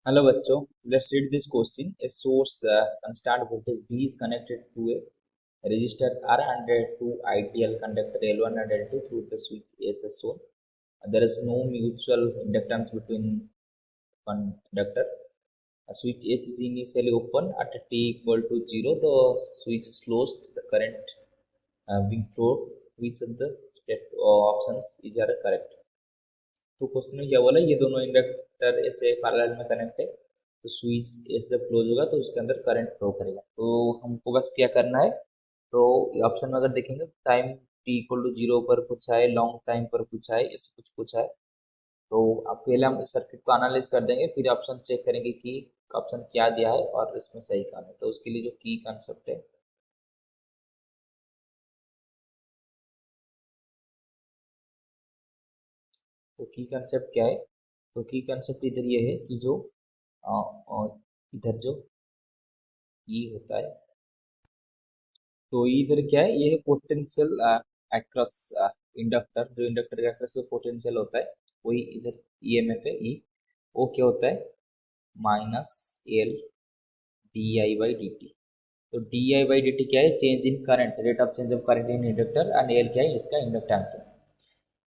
Hello बच्चों, let's read this question. A source constant voltage V is connected to a resistor R and two ideal conductor L1 and L2 through the switch S as shown. There is no mutual inductance between conductor. A switch S is initially open at t equal to 0. The switch is closed. The current being flowed. Which of the options is are correct? तो question में क्या बोला, ये दोनों inductor ऐसे parallel में connect है, तो स्विच ऐसे जब क्लोज होगा तो उसके अंदर करंट फ्लो करेगा। तो हमको बस क्या करना है, तो ऑप्शन में अगर देखेंगे time T equal to zero पर कुछ है, लॉन्ग टाइम पर कुछ है, ऐसे कुछ कुछ है। तो अब पहले हम इस सर्किट को एनालाइज कर देंगे, फिर ऑप्शन चेक करेंगे कि ऑप्शन क्या दिया है और इसमें सही कौन है। तो उसके लिए जो की कंसेप्ट है, तो की कंसेप्ट क्या है, तो की कंसेप्ट इधर ये है कि जो अ, इधर जो ई होता है, तो इधर क्या है, ये है पोटेंशियल अक्रॉस इंडक्टर। जो इंडक्टर के अक्रॉस जो पोटेंशियल होता है वही इधर ईएमएफ है ई। वो क्या होता है, minus L D I by D T. तो D I by D T क्या है, change in current, rate of change of current in inductor, and L क्या है, इसका इंडक्टेंस है।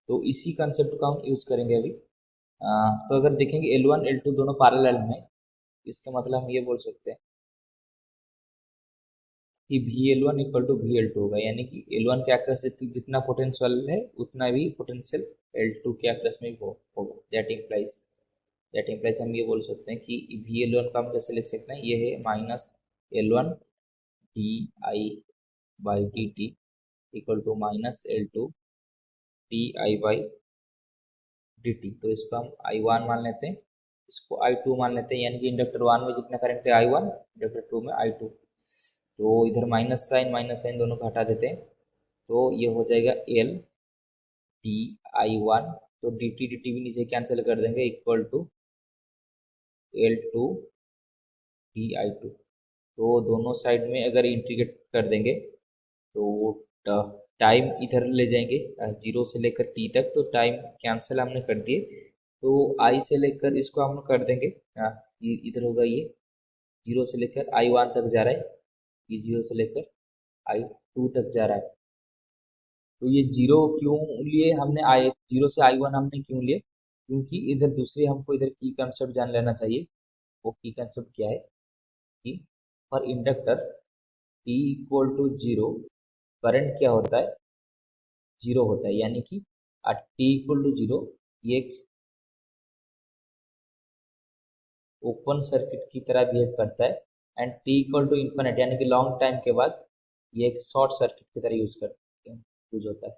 तो इसी कंसेप्ट को हम यूज करेंगे अभी। तो अगर देखेंगे एल वन एल टू दोनों पैरेलल में, इसका मतलब हम ये बोल सकते हैं कि V L one equal to V L two होगा, यानी कि एल वन के अक्रॉस जितना पोटेंशियल है उतना भी पोटेंशियल एल टू के अक्रॉस में भी होगा। दैट इम्प्लाइज हम ये बोल सकते हैं कि वी एल वन को हम कैसे लिख सकते हैं, ये है minus L one D I by D T equal to minus L two D I by D T. तो इसको हम आई वन मान लेते हैं, इसको आई टू मान लेते हैं, यानी कि इंडक्टर वन में जितना करंट है आई वन, इंडक्टर टू में आई टू। तो इधर माइनस साइन दोनों को हटा देते हैं, तो ये हो जाएगा एल डी आई वन। तो डी टी भी नीचे कैंसिल कर देंगे, equal to L two D I two. तो दोनों साइड में अगर इंटीग्रेट कर देंगे तो टाइम इधर ले जाएंगे जीरो से लेकर टी तक, तो टाइम कैंसिल हमने कर दिए। तो आई से लेकर इसको हम कर देंगे, इधर होगा ये जीरो से लेकर आई वन तक जा रहा है, ये जीरो से लेकर आई टू तक जा रहा है। तो ये जीरो क्यों लिए हमने, आई जीरो से आई वन हमने क्यों लिए, क्योंकि इधर दूसरे हमको इधर की कंसेप्ट जान लेना चाहिए। वो की कंसेप्ट क्या है कि for inductor T equal to zero, current क्या होता है, जीरो होता है, यानी कि टी इक्वल टू जीरो ये एक ओपन सर्किट की तरह बिहेव करता है, and T equal to infinite यानी कि लॉन्ग टाइम के बाद ये एक शॉर्ट सर्किट की तरह यूज होता है।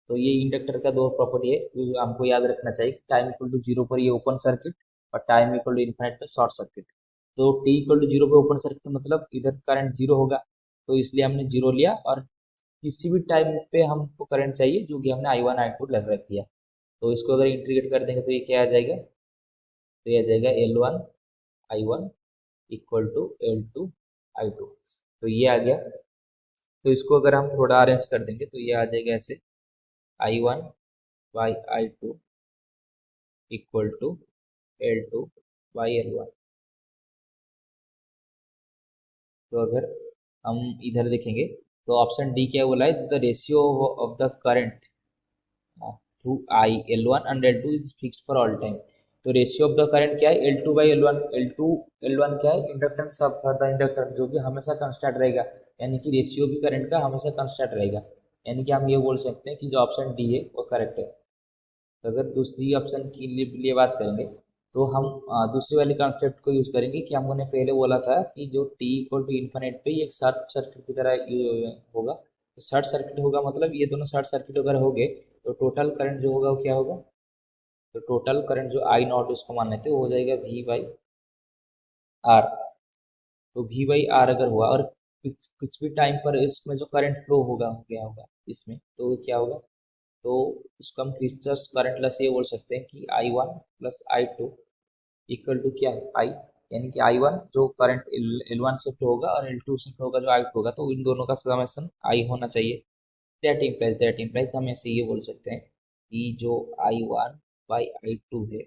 तो ये इंडक्टर का दो प्रॉपर्टी है जो हमको याद रखना चाहिए कि टाइम इक्वल टू जीरो पर ये ओपन सर्किट, और टाइम इक्वल टू इन्फिनिट पे शॉर्ट सर्किट। तो टी इक्वल टू जीरो पे ओपन सर्किट मतलब इधर करंट जीरो होगा, तो इसलिए हमने जीरो लिया, और किसी भी टाइम पे हमको करंट चाहिए जो कि हमने आई वन आई टू लग रख दिया। तो इसको अगर इंटीग्रेट कर देंगे तो ये क्या आ जाएगा, तो ये आ जाएगा L one I one equal to L two I two. तो ये आ गया। तो इसको अगर हम थोड़ा अरेंज कर देंगे तो ये आ जाएगा ऐसे, I one by I two equal to L two by L one. तो अगर हम इधर देखेंगे तो ऑप्शन डी क्या बोला है, the ratio of the current through I L one and L two is fixed for all time. तो रेशियो ऑफ द करंट क्या है, L two by L one. L one क्या है, इंडक्टेंस ऑफ द इंडक्टर, जो कि हमेशा constant रहेगा, यानी कि रेशियो भी करंट का हमेशा कांस्टेंट रहेगा। यानी कि हम ये बोल सकते हैं कि जो ऑप्शन डी है वो करेक्ट है। तो अगर दूसरी ऑप्शन के लिए बात करेंगे, तो हम दूसरी वाले कॉन्सेप्ट को यूज करेंगे कि हमने पहले बोला था कि जो टी इक्वल टू इन्फिनिट पे ये एक शॉर्ट सर्किट की तरह होगा। तो शॉर्ट सर्किट होगा मतलब ये दोनों शॉर्ट सर्किट अगर हो गए तो टोटल करंट जो होगा वो क्या होगा, तो टोटल करंट जो आई नॉट उसको मान लेते हैं वो हो जाएगा वी बाई आर। तो वी बाई आर अगर हुआ और कुछ भी टाइम पर इसमें जो करंट फ्लो होगा हो गया होगा इसमें, तो वो क्या होगा, तो उसको हम किरचॉफ करंट लॉ से ये बोल सकते हैं कि I one plus I two equal to क्या है आई, यानी कि आई वन जो करंट एल वन शिफ्ट होगा और एल टू शिफ्ट होगा जो आई टू होगा, तो इन दोनों का समेशन आई होना चाहिए। दैट इम्प्लाइज हम ऐसे ये बोल सकते हैं कि जो I one by I two है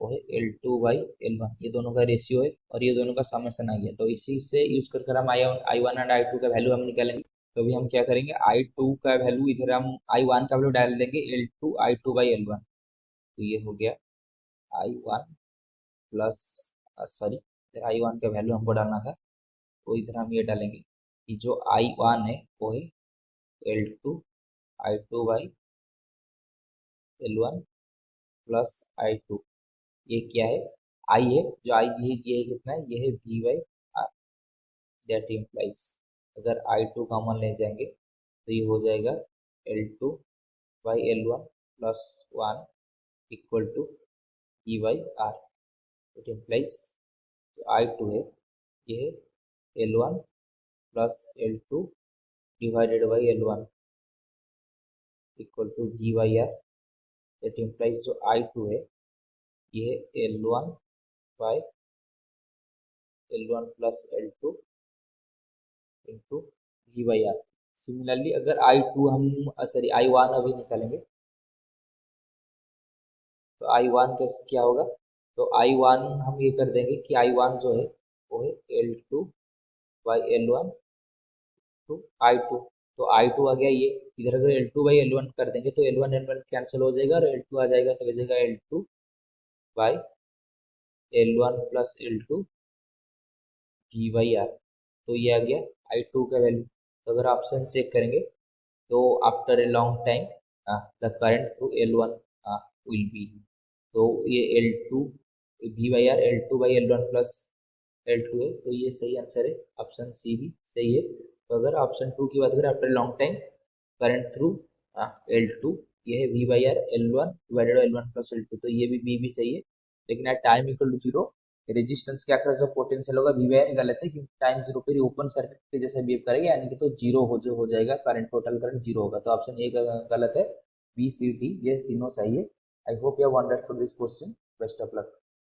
वो है L two by L one, ये दोनों का रेशियो है और ये दोनों का समेशन आ गया। तो इसी से यूज कर हम I one and I two का वैल्यू हम निकालेंगे। तो अभी हम क्या करेंगे, आई टू का वैल्यू इधर हम आई वन का वैल्यू डाल देंगे L two I two by L one. तो ये हो गया आई वन प्लस, सॉरी इधर आई वन का वैल्यू हमको डालना था, तो इधर हम ये डालेंगे कि जो आई वन है वो है L two I two by L one plus I two. ये क्या है, आई है, जो आई ये कितना है, ये है V by R. That implies अगर आई टू कॉमन ले जाएंगे तो ये हो जाएगा L two by L one plus one equal to V by R. It implies जो आई टू है ये है L one plus L two divided by L one equal to V by R. That implies जो I two है ये है L one by L one plus L two into V by R. Similarly अगर I two हम, sorry I one अभी निकालेंगे तो I one कैसे क्या होगा, तो आई वन हम ये कर देंगे कि आई वन जो है वो है L two by L one two I two. तो आई टू आ गया, ये इधर अगर L two by L one कर देंगे तो एल वन कैंसिल हो जाएगा और एल टू आ जाएगा, तो बचेगा L two by L one plus L two V by R. तो ये आ गया आई टू का वैल्यू। तो अगर ऑप्शन चेक करेंगे तो after a long time the current through L one will be, तो ये L two V by R L two by L one plus L two है, तो ये सही आंसर है, ऑप्शन सी भी सही है। तो अगर ऑप्शन टू की बात करें, after long time current through L two, ये है V by R L one divided L one plus L two, तो ये भी बी भी सही है। लेकिन at time equal to zero resistance के अक्रॉस जो पोटेंशियल होगा वी बाई आर गलत है, क्योंकि टाइम जीरो पर ओपन सर्किट के जैसे बिहेव करेगा, यानी कि तो जीरो हो जाएगा करंट, टोटल करंट जीरो होगा। तो ऑप्शन ए गलत है, बी सी डी ये तीनों सही है। I hope you have understood this question. Best of luck.